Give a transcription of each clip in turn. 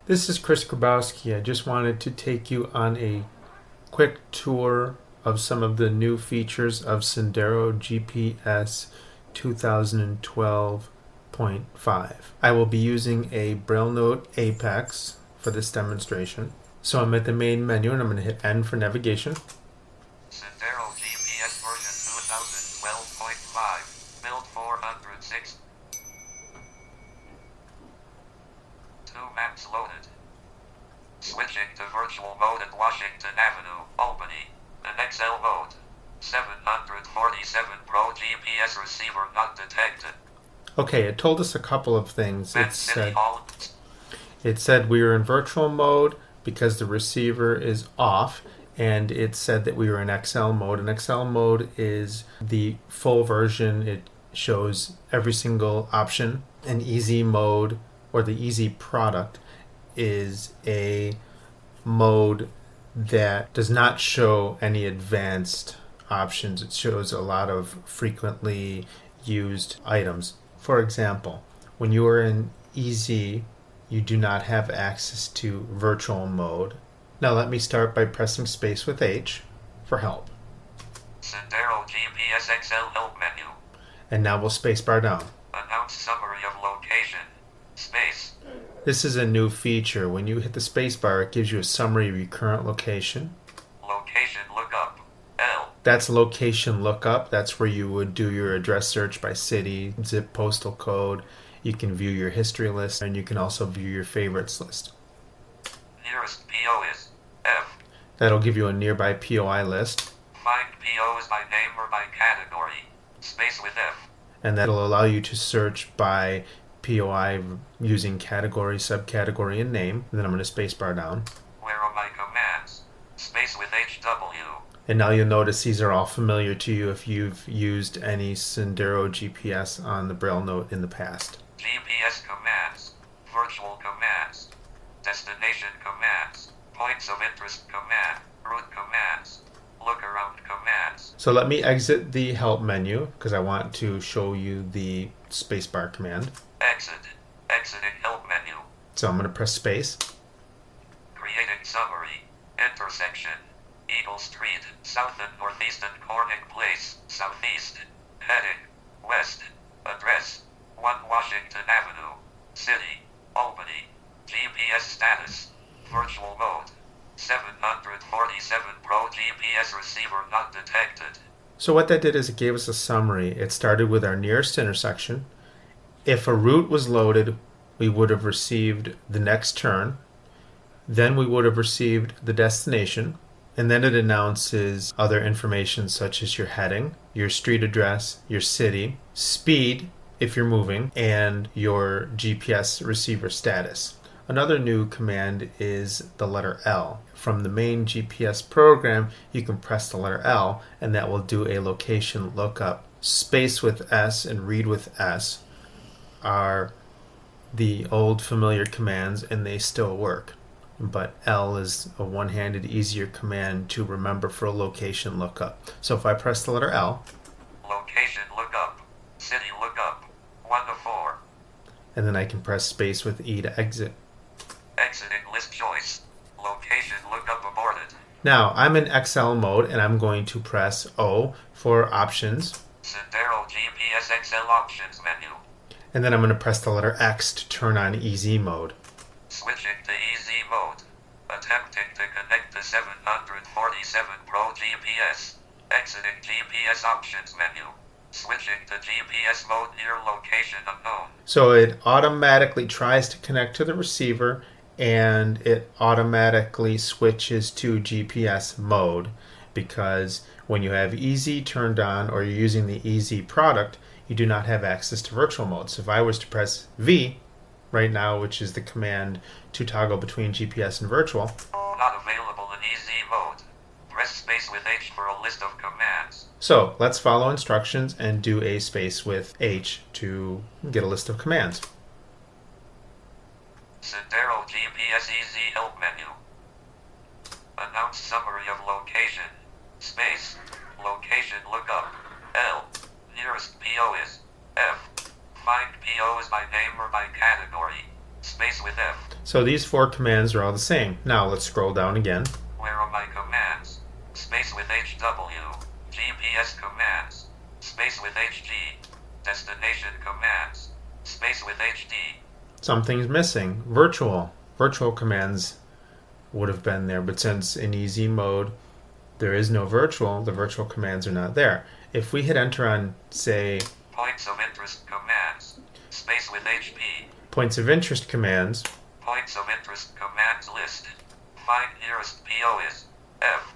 This is Chris Grabowski. I just wanted to take you on a quick tour of some of the new features of Sendero GPS 2012.5. I will be using a Braille Note Apex for this demonstration. So I'm at the main menu and I'm going to hit N for navigation. Sendero GPS version 2012.5, build 406. 2 maps loaded. Switching to virtual mode at Washington Avenue, Albany. An XL mode. 747 Pro GPS receiver not detected. Okay, it told us a couple of things. City Hall. It said we were in virtual mode because the receiver is off, and it said that we were in XL mode. And XL mode is the full version. It shows every single option. An easy mode, or the easy product, is a mode that does not show any advanced options. It shows a lot of frequently used items. For example, when you are in easy, you do not have access to virtual mode. Now let me start by pressing space with H for help. Sendero GPS XL help menu. And now we'll spacebar down. Announce summary of location. Space. This is a new feature. When you hit the spacebar, it gives you a summary of your current location. Location lookup. L. That's location lookup. That's where you would do your address search by city, zip, postal code. You can view your history list, and you can also view your favorites list. Nearest PO is F. That'll give you a nearby POI list. Find POs by name or by category. Space with F. And that'll allow you to search by POI using category, subcategory, and name. And then I'm going to spacebar down. Where are my commands? Space with HW. And now you'll notice these are all familiar to you if you've used any Sendero GPS on the Braille Note in the past. GPS commands. Virtual commands. Destination commands. Points of interest command. Route commands. Look around commands. So let me exit the help menu because I want to show you the spacebar command. Exit. Exiting help menu. So I'm going to press space. Creating summary. Intersection. Eagle Street, South and Northeastern Corning Place, Southeast. Heading. West. Address. 1 Washington Avenue. City. Albany. GPS status. Virtual mode. 747 Pro GPS receiver not detected. So what that did is it gave us a summary. It started with our nearest intersection. If a route was loaded, we would have received the next turn. Then we would have received the destination. And then it announces other information such as your heading, your street address, your city, speed if you're moving, and your GPS receiver status. Another new command is the letter L. From the main GPS program, you can press the letter L, and that will do a location lookup. Space with S and read with S are the old familiar commands, and they still work. But L is a one-handed, easier command to remember for a location lookup. So if I press the letter L, location lookup, city lookup, 1 of 4. And then I can press space with E to exit. Exiting list choice, location lookup aborted. Now I'm in XL mode, and I'm going to press O for options. Sendero GPS XL options menu. And then I'm going to press the letter X to turn on easy mode. Switching to easy mode. Attempting to connect to 747 Pro GPS. Exiting GPS options menu. Switching to GPS mode near location unknown. So it automatically tries to connect to the receiver, and it automatically switches to GPS mode, because when you have easy turned on or you're using the easy product, you do not have access to virtual mode. So if I was to press V right now, which is the command to toggle between GPS and virtual. Not available in easy mode. Press space with H for a list of commands. So let's follow instructions and do a space with H to get a list of commands. Sendero GPS easy help menu. Announce summary of location. Space. Location lookup. L. Nearest PO is F. Find POs by name or by category. Space with F. So these 4 commands are all the same. Now let's scroll down again. Where are my commands? Space with HW. GPS commands. Space with HG. Destination commands. Space with HD. Something's missing. Virtual. Virtual commands would have been there, but since in easy mode there is no virtual, the virtual commands are not there. If we hit enter on, say, Points of interest commands. Space with HP. points of interest commands, Points of interest commands list. Find nearest PO is F.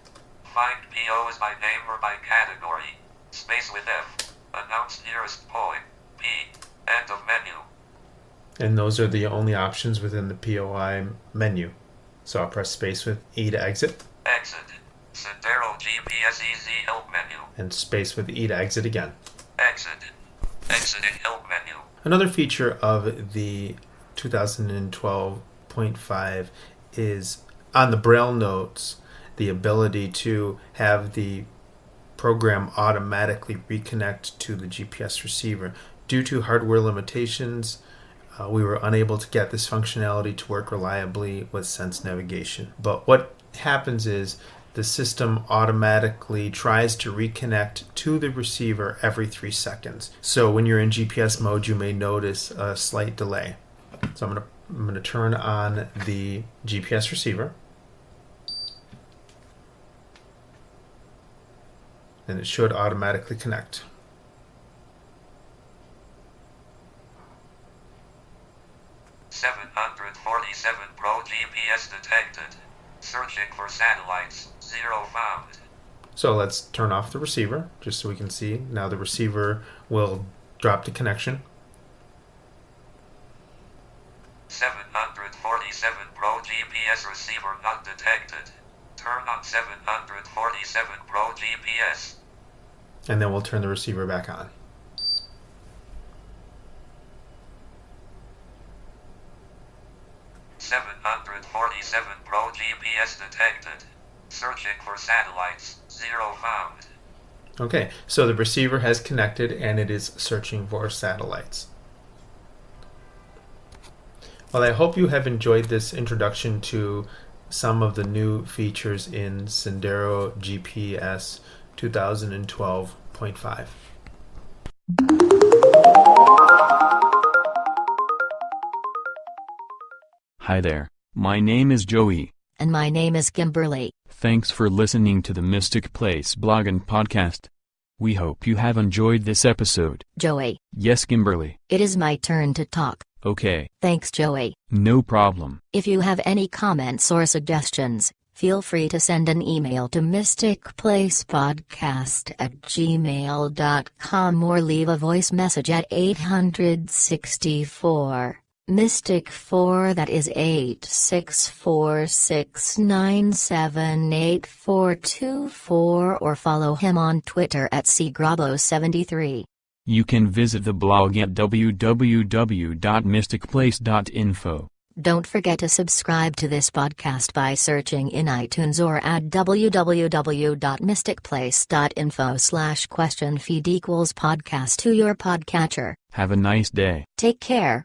Find POs by name or by category. Space with F. Announce nearest point. P. End of menu. and those are the only options within the POI menu. So I'll press space with E to exit, Exit. Sendero GPS Easy Help menu. and space with E to exit again. Exit. Exiting help menu. Another feature of the 2012.5 is on the Braille notes, the ability to have the program automatically reconnect to the GPS receiver. Due to hardware limitations, we were unable to get this functionality to work reliably with Sense navigation. But what happens is the system automatically tries to reconnect to the receiver every 3 seconds. So when you're in GPS mode, you may notice a slight delay. So I'm going to turn on the GPS receiver. And it should automatically connect. Pro GPS detected. Searching for satellites. 0 found. So let's turn off the receiver, just so we can see. Now the receiver will drop the connection. 747 Pro GPS receiver not detected. Turn on 747 Pro GPS. And then we'll turn the receiver back on. Pro GPS detected. Searching for satellites. 0 found. Okay, so the receiver has connected and it is searching for satellites. Well, I hope you have enjoyed this introduction to some of the new features in Sendero GPS 2012.5. Hi there, my name is Joey. And my name is Kimberly. Thanks for listening to the Mystic Place blog and podcast. We hope you have enjoyed this episode. Joey. Yes, Kimberly. It is my turn to talk. Okay. Thanks, Joey. No problem. If you have any comments or suggestions, feel free to send an email to mysticplacepodcast@gmail.com or leave a voice message at 864. Mystic 4, that is 86469788424, or follow him on Twitter at cgrabo73. You can visit the blog at www.mysticplace.info. Don't forget to subscribe to this podcast by searching in iTunes or at www.mysticplace.info/question feed equals podcast to your podcatcher. Have a nice day. Take care.